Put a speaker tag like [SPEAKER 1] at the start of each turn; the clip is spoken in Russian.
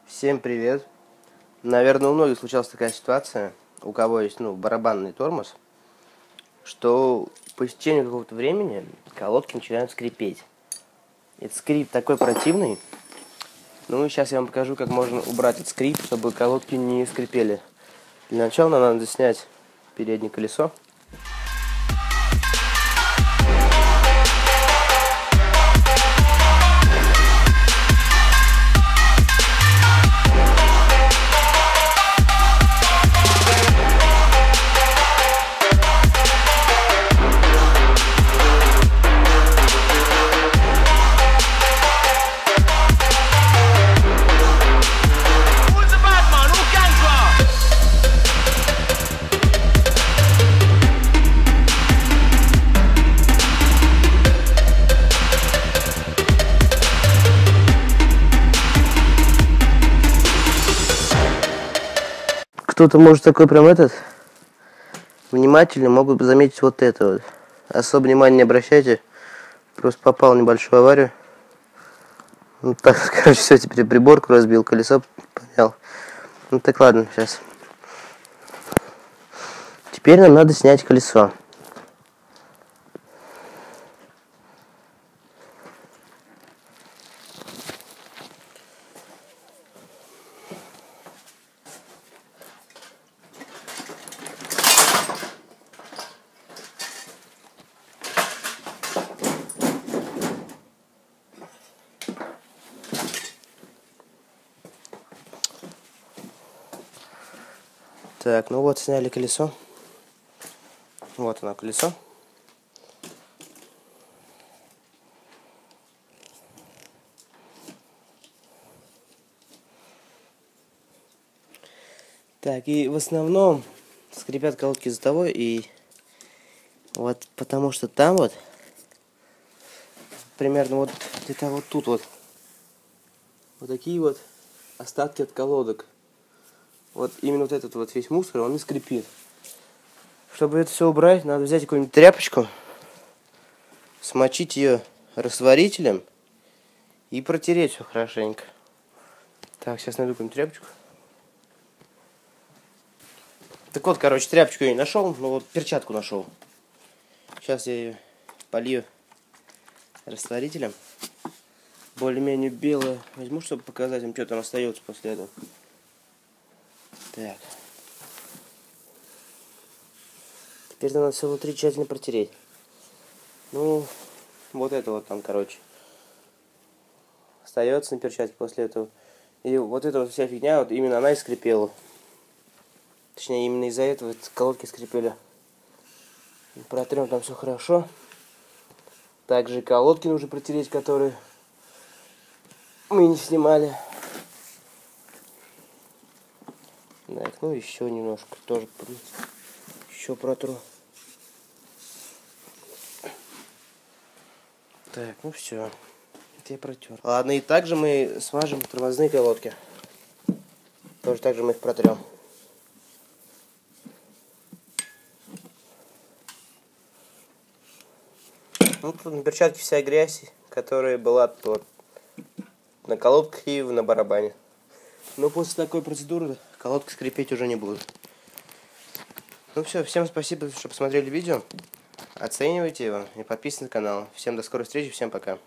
[SPEAKER 1] Всем привет! Наверное, у многих случалась такая ситуация, у кого есть барабанный тормоз, что по истечению какого-то времени колодки начинают скрипеть. Этот скрип такой противный. Ну и сейчас я вам покажу, как можно убрать этот скрип, чтобы колодки не скрипели. Для начала нам надо снять переднее колесо. Кто-то может такой внимательно могут заметить вот это вот. Особо внимания не обращайте. Просто попал в небольшую аварию. Ну так, короче, все, теперь приборку разбил, колесо понял. Ну так ладно, сейчас. Теперь нам надо снять колесо. Так, ну вот, сняли колесо. Вот оно, колесо. Так, и в основном скрипят колодки из-за того, и вот потому что там вот, примерно вот где-то вот тут вот такие вот остатки от колодок. Вот именно вот этот вот весь мусор, он и скрипит. Чтобы это все убрать, надо взять какую-нибудь тряпочку, смочить ее растворителем и протереть все хорошенько. Так, сейчас найду какую-нибудь тряпочку. Так вот, короче, тряпочку я не нашел, но вот перчатку нашел. Сейчас я ее полью растворителем. Более-менее белое возьму, чтобы показать им, что там остается после этого. Так. Теперь надо все внутри тщательно протереть. Ну, вот это вот там, короче, остается на перчатке после этого. И вот эта вот вся фигня, вот именно она и скрипела. Точнее, именно из-за этого колодки скрипели. Протрем там все хорошо. Также и колодки нужно протереть, которые мы не снимали. Так, ну еще немножко тоже еще протру. Так, ну все. Это я протер. Ладно, и также мы смажем тормозные колодки. Тоже так же мы их протрем. Ну, тут на перчатке вся грязь, которая была тут на колодках и на барабане. Но после такой процедуры колодка скрипеть уже не будет. Ну все, всем спасибо, что посмотрели видео. Оценивайте его и подписывайтесь на канал. Всем до скорой встречи, всем пока.